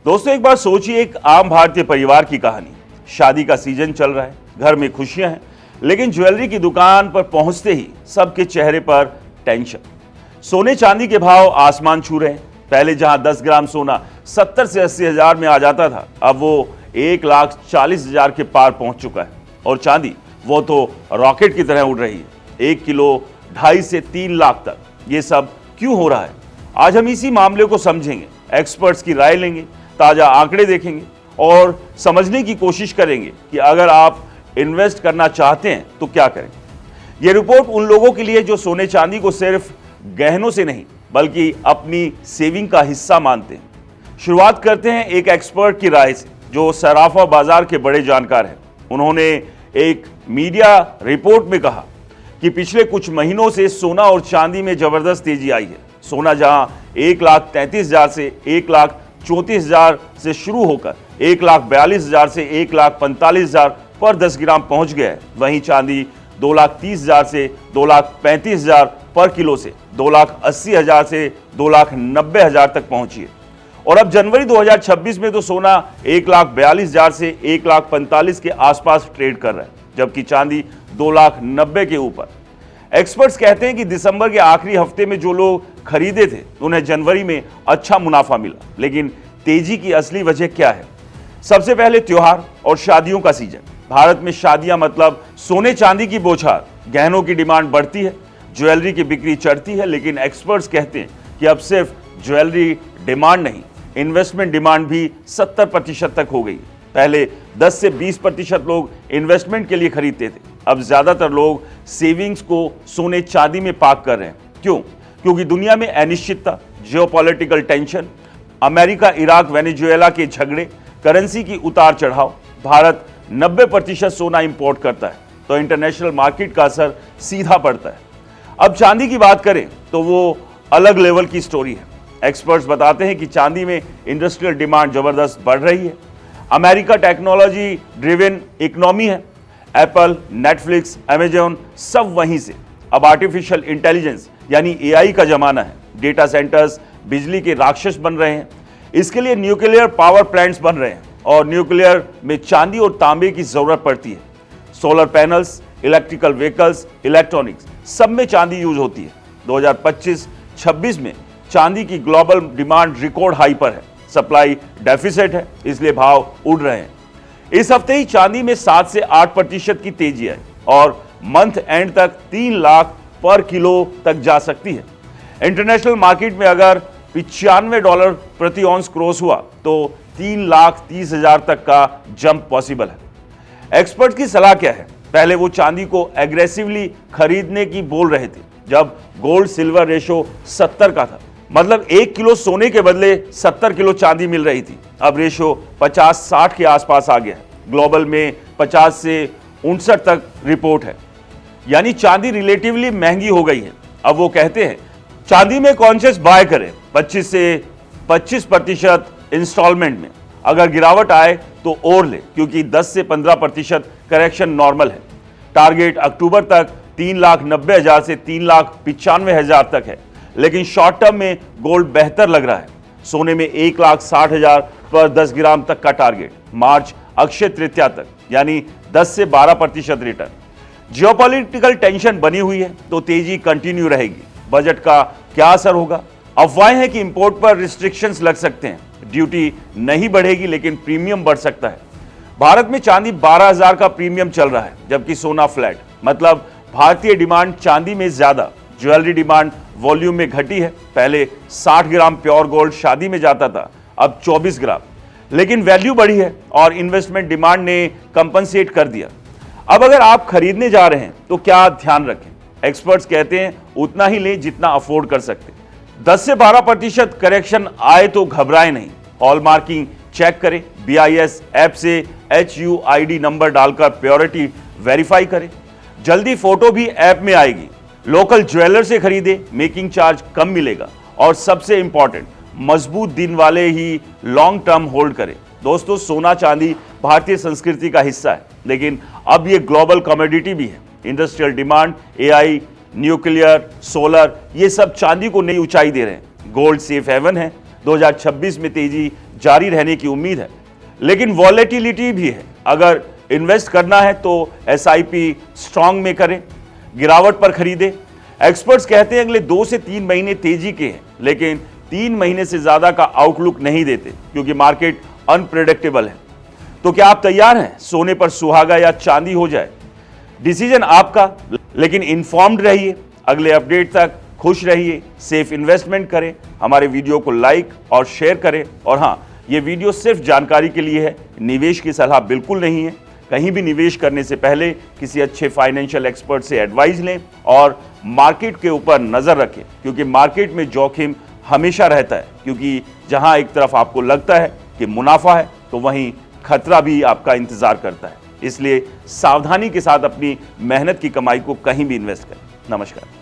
दोस्तों एक बार सोचिए, एक आम भारतीय परिवार की कहानी। शादी का सीजन चल रहा है, घर में खुशियां हैं, लेकिन ज्वेलरी की दुकान पर पहुंचते ही सबके चेहरे पर टेंशन। सोने चांदी के भाव आसमान छू रहे हैं। पहले जहां 10 ग्राम सोना 70 से 80 हजार में आ जाता था, अब वो 1,40,000 के पार पहुंच चुका है। और चांदी वो तो रॉकेट की तरह उड़ रही है, 1 किलो 2.5 से 3 लाख तक। ये सब क्यों हो रहा है? आज हम इसी मामले को समझेंगे, एक्सपर्ट्स की राय लेंगे, ताजा आंकड़े देखेंगे और समझने की कोशिश करेंगे कि अगर आप इन्वेस्ट करना चाहते हैं तो क्या करें। यह रिपोर्ट उन लोगों के लिए जो सोने चांदी को सिर्फ गहनों से नहीं बल्कि अपनी सेविंग का हिस्सा मानते हैं। शुरुआत करते हैं एक एक्सपर्ट की राय से, जो सराफा बाजार के बड़े जानकार हैं। उन्होंने एक मीडिया रिपोर्ट में कहा कि पिछले कुछ महीनों से सोना और चांदी में जबरदस्त तेजी आई है। सोना जहां 1,33,000 से 1,34,000 से शुरू होकर 1,42,000 से 1,45,000 पर 10 ग्राम पहुंच गया है, वहीं चांदी 2,30,000 से 2,35,000 पर किलो से 2,80,000 से 2,90,000 तक पहुंची है। और अब जनवरी 2026 में तो सोना 1,42,000 से 1,45,000 के आसपास ट्रेड कर रहा है, जबकि चांदी 2,90,000 के ऊपर। एक्सपर्ट्स कहते हैं कि दिसंबर के आखिरी हफ्ते में जो लोग खरीदे थे उन्हें जनवरी में अच्छा मुनाफा मिला। लेकिन तेजी की असली वजह क्या है? सबसे पहले त्योहार और शादियों का सीजन। भारत में शादियां मतलब सोने चांदी की बौछार। गहनों की डिमांड बढ़ती है, ज्वेलरी की बिक्री चढ़ती है, लेकिन एक्सपर्ट्स कहते हैं कि अब सिर्फ ज्वेलरी डिमांड नहीं, इन्वेस्टमेंट डिमांड भी 70% तक हो गई। पहले 10 से 20% लोग इन्वेस्टमेंट के लिए खरीदते थे, अब ज्यादातर लोग सेविंग्स को सोने चांदी में पार्क कर रहे हैं। क्यों? क्योंकि दुनिया में अनिश्चितता, geopolitical tension, America, Iraq, Venezuela के झगड़े, करेंसी की उतार चढ़ाव। भारत 90% सोना इंपोर्ट करता है, तो इंटरनेशनल मार्केट का असर सीधा पड़ता है। अब चांदी की बात करें तो वो अलग लेवल की स्टोरी है। एक्सपर्ट्स बताते हैं कि चांदी में इंडस्ट्रियल डिमांड जबरदस्त बढ़ रही है। अमेरिका टेक्नोलॉजी ड्रिवन इकोनॉमी है। एप्पल, नेटफ्लिक्स, अमेजॉन सब वहीं से। अब आर्टिफिशियल इंटेलिजेंस यानी एआई का जमाना है। डेटा सेंटर्स बिजली के राक्षस बन रहे हैं। इसके लिए न्यूक्लियर पावर प्लांट्स बन रहे हैं और न्यूक्लियर में चांदी और तांबे की जरूरत पड़ती है। Solar panels, electrical vehicles, electronics सब में चांदी यूज होती है। 2025-26 में चांदी की ग्लोबल डिमांड रिकॉर्ड हाई पर है। सप्लाई डेफिसिट है, इसलिए भाव उड़ रहे हैं। इस हफ्ते ही चांदी में 7 से 8% की तेजी है और मंथ एंड तक 3 लाख पर किलो तक जा सकती है। इंटरनेशनल मार्केट में अगर $95 प्रति ऑन्स क्रॉस हुआ तो 3,30,000 तक का जंप पॉसिबल है। एक्सपर्ट की सलाह क्या है? पहले वो चांदी को एग्रेसिवली खरीदने की बोल रहे थे जब गोल्ड सिल्वर रेशो 70 का था, मतलब 1 किलो सोने के बदले 70 किलो चांदी मिल रही थी। अब रेशो 50-60 के आसपास आ गया है। ग्लोबल में 50 से 59 तक रिपोर्ट है, यानी चांदी रिलेटिवली महंगी हो गई है। अब वो कहते हैं चांदी में कॉन्शियस बाय करें, 25 से 25% इंस्टॉलमेंट में। अगर गिरावट आए तो और ले, क्योंकि 10 से 15% करेक्शन नॉर्मल है। टारगेट अक्टूबर तक 3,90,000 से 3,95,000 तक है, लेकिन शॉर्ट टर्म में गोल्ड बेहतर लग रहा है। सोने में 1,60,000 पर 10 ग्राम तक का टारगेट, मार्च अक्षय तृतीया तक, यानी 10 से 12% रिटर्न। जियोपॉलिटिकल टेंशन बनी हुई है तो तेजी कंटिन्यू रहेगी। बजट का क्या असर होगा? अफवाहें हैं कि इंपोर्ट पर रिस्ट्रिक्शंस लग सकते हैं। ड्यूटी नहीं बढ़ेगी लेकिन प्रीमियम बढ़ सकता है। भारत में चांदी 12,000 का प्रीमियम चल रहा है, जबकि सोना फ्लैट। मतलब भारतीय डिमांड चांदी में ज्यादा, ज्वेलरी डिमांड वॉल्यूम में घटी है। पहले 60 ग्राम प्योर गोल्ड शादी में जाता था, अब 24 ग्राम, लेकिन वैल्यू बढ़ी है और इन्वेस्टमेंट डिमांड ने कंपनसेट कर दिया। अब अगर आप खरीदने जा रहे हैं तो क्या ध्यान रखें? एक्सपर्ट्स कहते हैं उतना ही लें जितना अफोर्ड कर सकते। 10 से 12% करेक्शन आए तो घबराएं नहीं। हॉलमार्किंग चेक करें, BIS ऐप से HUID नंबर डालकर प्योरिटी वेरीफाई करें। जल्दी फोटो भी ऐप में आएगी। लोकल ज्वेलर से खरीदे, मेकिंग चार्ज कम मिलेगा। और सबसे इंपॉर्टेंट, मजबूत दिन वाले ही लॉन्ग टर्म होल्ड करें। दोस्तों, सोना चांदी भारतीय संस्कृति का हिस्सा है, लेकिन अब ये ग्लोबल कमोडिटी भी है। Industrial demand, AI, nuclear, solar, ये सब चांदी को नई ऊंचाई दे रहे हैं। गोल्ड सेफ हेवन है। 2026 में तेजी जारी रहने की उम्मीद है, लेकिन वॉलेटिलिटी भी है। अगर इन्वेस्ट करना है तो एसआईपी स्ट्रांग में करें, गिरावट पर खरीदें। एक्सपर्ट्स कहते हैं अगले 2 से 3 महीने तेजी के हैं, लेकिन 3 महीने से ज्यादा का आउटलुक नहीं देते क्योंकि मार्केट अनप्रेडिक्टेबल है। तो क्या आप तैयार हैं सोने पर सुहागा या चांदी हो जाए? डिसीजन आपका, लेकिन इन्फॉर्म्ड रहिए। अगले अपडेट तक खुश रहिए, सेफ इन्वेस्टमेंट करें। हमारे वीडियो को लाइक और शेयर करें। और हाँ, ये वीडियो सिर्फ जानकारी के लिए है, निवेश की सलाह बिल्कुल नहीं है। कहीं भी निवेश करने से पहले किसी अच्छे फाइनेंशियल एक्सपर्ट से एडवाइस लें और मार्केट के ऊपर नजर रखें, क्योंकि मार्केट में जोखिम हमेशा रहता है। क्योंकि जहां एक तरफ आपको लगता है कि मुनाफा है, तो वहीं खतरा भी आपका इंतजार करता है। इसलिए सावधानी के साथ अपनी मेहनत की कमाई को कहीं भी इन्वेस्ट करें। नमस्कार।